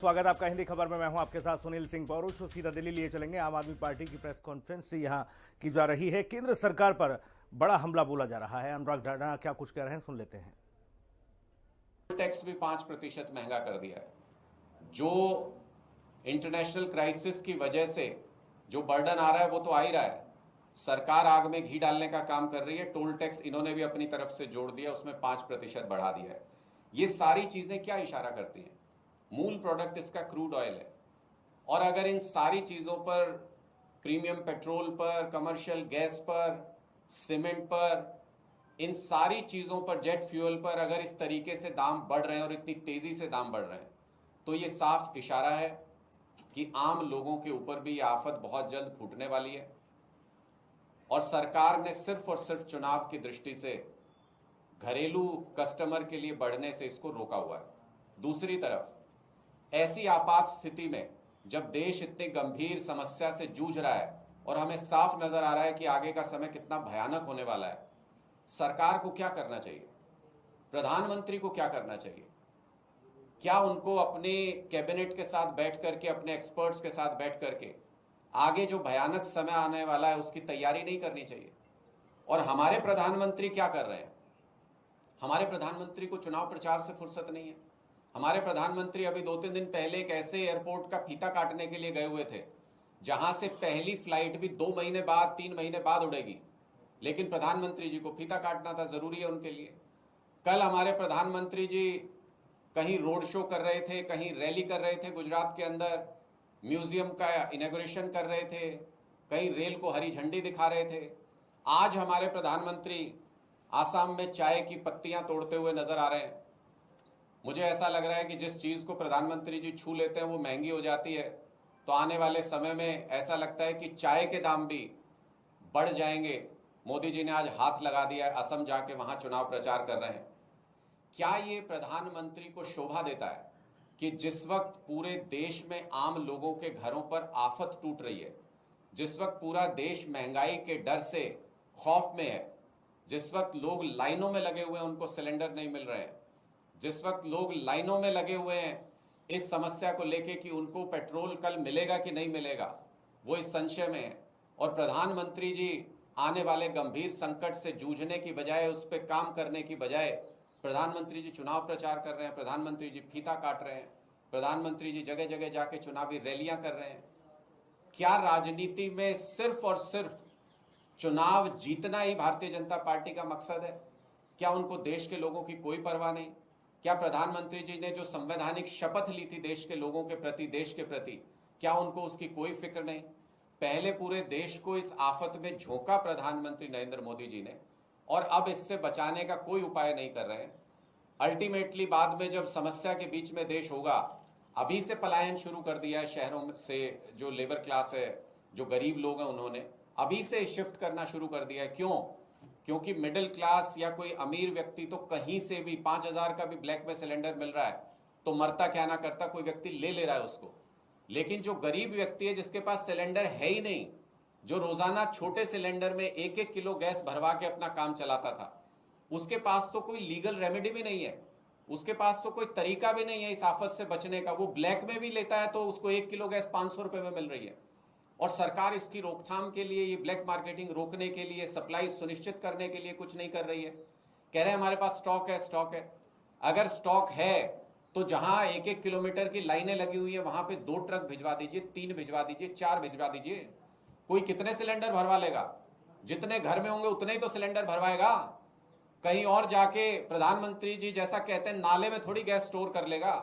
स्वागत आपका हिंदी खबर में। मैं हूं आपके साथ सुनील सिंह पौरुष। सीधा दिल्ली लिए चलेंगे। आम आदमी पार्टी की प्रेस कॉन्फ्रेंस यहां की जा रही है। केंद्र सरकार पर बड़ा हमला बोला जा रहा है। अनुराग ढांडा क्या कुछ कह रहे हैं, सुन लेते हैं। टैक्स भी 5% महंगा कर दिया है। जो इंटरनेशनल क्राइसिस की वजह से जो बर्डन आ रहा है वो तो आ ही रहा है। सरकार आग में घी डालने का काम कर रही है। टोल टैक्स इन्होंने भी अपनी तरफ से जोड़ दिया, उसमें 5% बढ़ा दिया है। ये सारी चीजें क्या इशारा करती हैं? मूल प्रोडक्ट इसका क्रूड ऑयल है, और अगर इन सारी चीजों पर, प्रीमियम पेट्रोल पर, कमर्शियल गैस पर, सीमेंट पर, इन सारी चीजों पर, जेट फ्यूल पर अगर इस तरीके से दाम बढ़ रहे हैं और इतनी तेजी से दाम बढ़ रहे हैं, तो ये साफ इशारा है कि आम लोगों के ऊपर भी ये आफत बहुत जल्द फूटने वाली है। और सरकार ने सिर्फ और सिर्फ चुनाव की दृष्टि से घरेलू कस्टमर के लिए बढ़ने से इसको रोका हुआ है। दूसरी तरफ ऐसी आपात स्थिति में जब देश इतनी गंभीर समस्या से जूझ रहा है और हमें साफ नजर आ रहा है कि आगे का समय कितना भयानक होने वाला है, सरकार को क्या करना चाहिए? प्रधानमंत्री को क्या करना चाहिए? क्या उनको अपने कैबिनेट के साथ बैठ करके, अपने एक्सपर्ट्स के साथ बैठ करके आगे जो भयानक समय आने वाला है उसकी तैयारी नहीं करनी चाहिए? और हमारे प्रधानमंत्री क्या कर रहे हैं? हमारे प्रधानमंत्री को चुनाव प्रचार से फुर्सत नहीं है। हमारे प्रधानमंत्री अभी 2-3 दिन पहले एक ऐसे एयरपोर्ट का फीता काटने के लिए गए हुए थे जहां से पहली फ्लाइट भी 2 महीने बाद, 3 महीने बाद उड़ेगी, लेकिन प्रधानमंत्री जी को फीता काटना था, जरूरी है उनके लिए। कल हमारे प्रधानमंत्री जी कहीं रोड शो कर रहे थे, कहीं रैली कर रहे थे गुजरात के अंदर, म्यूजियम का इनॉग्रेशन कर रहे थे, कहीं रेल को हरी झंडी दिखा रहे थे। आज हमारे प्रधानमंत्री आसाम में चाय की पत्तियां तोड़ते हुए नजर आ रहे हैं। मुझे ऐसा लग रहा है कि जिस चीज को प्रधानमंत्री जी छू लेते हैं वो महंगी हो जाती है, तो आने वाले समय में ऐसा लगता है कि चाय के दाम भी बढ़ जाएंगे। मोदी जी ने आज हाथ लगा दिया है, असम जाके वहां चुनाव प्रचार कर रहे हैं। क्या ये प्रधानमंत्री को शोभा देता है कि जिस वक्त पूरे देश में आम लोगों के घरों पर आफत टूट रही है, जिस वक्त पूरा देश महंगाई के डर से खौफ में है, जिस वक्त लोग लाइनों में लगे हुए हैं, उनको सिलेंडर नहीं मिल रहे हैं, जिस वक्त लोग लाइनों में लगे हुए हैं इस समस्या को लेके कि उनको पेट्रोल कल मिलेगा कि नहीं मिलेगा, वो इस संशय में है, और प्रधानमंत्री जी आने वाले गंभीर संकट से जूझने की बजाय, उस पर काम करने की बजाय, प्रधानमंत्री जी चुनाव प्रचार कर रहे हैं, प्रधानमंत्री जी फीता काट रहे हैं, प्रधानमंत्री जी जगह जगह जाके चुनावी रैलियां कर रहे हैं। क्या राजनीति में सिर्फ और सिर्फ चुनाव जीतना ही भारतीय जनता पार्टी का मकसद है? क्या उनको देश के लोगों की कोई परवाह नहीं? क्या प्रधानमंत्री जी ने जो संवैधानिक शपथ ली थी देश के लोगों के प्रति, देश के प्रति, क्या उनको उसकी कोई फिक्र नहीं? पहले पूरे देश को इस आफत में झोंका प्रधानमंत्री नरेंद्र मोदी जी ने, और अब इससे बचाने का कोई उपाय नहीं कर रहे हैं। अल्टीमेटली बाद में जब समस्या के बीच में देश होगा, अभी से पलायन शुरू कर दिया है शहरों से। जो लेबर क्लास है, जो गरीब लोग हैं, उन्होंने अभी से शिफ्ट करना शुरू कर दिया है। क्यों? क्योंकि मिडिल क्लास या कोई अमीर व्यक्ति तो कहीं से भी 5,000 का भी ब्लैक में सिलेंडर मिल रहा है तो मरता क्या ना करता, कोई व्यक्ति ले रहा है उसको। लेकिन जो गरीब व्यक्ति है, जिसके पास सिलेंडर है ही नहीं, जो रोजाना छोटे सिलेंडर में 1-1 किलो गैस भरवा के अपना काम चलाता था, उसके पास तो कोई लीगल रेमेडी भी नहीं है, उसके पास तो कोई तरीका भी नहीं है इस आफत से बचने का। वो ब्लैक में भी लेता है तो उसको 1 किलो गैस 500 रुपए में मिल रही है, और सरकार इसकी रोकथाम के लिए, ये ब्लैक मार्केटिंग रोकने के लिए, सप्लाई सुनिश्चित करने के लिए कुछ नहीं कर रही है। कह रहे हैं हमारे पास स्टॉक है, स्टॉक है। अगर स्टॉक है तो जहां 1-1 किलोमीटर की लाइनें लगी हुई है वहां पे 2 ट्रक भिजवा दीजिए, 3 भिजवा दीजिए, 4 भिजवा दीजिए। कोई कितने सिलेंडर भरवा लेगा? जितने घर में होंगे उतने ही तो सिलेंडर भरवाएगा। कहीं और जाके प्रधानमंत्री जी जैसा कहते हैं नाले में थोड़ी गैस स्टोर कर लेगा।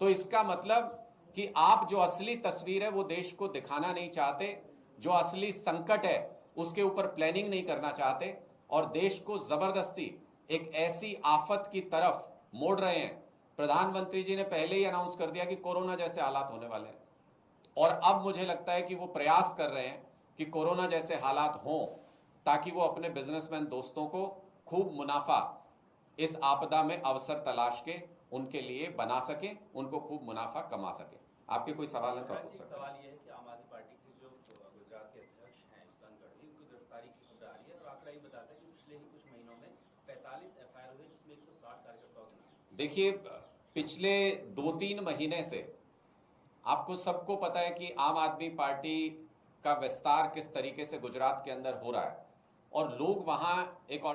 तो इसका मतलब कि आप जो असली तस्वीर है वो देश को दिखाना नहीं चाहते, जो असली संकट है उसके ऊपर प्लानिंग नहीं करना चाहते, और देश को जबरदस्ती एक ऐसी आफत की तरफ मोड़ रहे हैं। प्रधानमंत्री जी ने पहले ही अनाउंस कर दिया कि कोरोना जैसे हालात होने वाले हैं, और अब मुझे लगता है कि वो प्रयास कर रहे हैं कि कोरोना जैसे हालात हों ताकि वो अपने बिजनेसमैन दोस्तों को खूब मुनाफा इस आपदा में अवसर तलाश के उनके लिए बना सके, उनको खूब मुनाफा कमा सके। आपके कोई सवाल है तो पूछ सकते हैं। सवाल ये है कि आम आदमी पार्टी के जो गुजरात के अध्यक्ष हैं ईशान गढ़वी, उनकी गिरफ्तारी की खबर आ रही है, और आंकड़ा ये बताता है कि पिछले ही कुछ महीनों में 45 एफआईआर हुए जिसमें 160 कार्यकर्ताओं के नाम। देखिए, पिछले 2-3 महीने से आपको सबको पता है कि आम आदमी पार्टी का विस्तार किस तरीके से गुजरात के अंदर हो रहा है और लोग वहां एक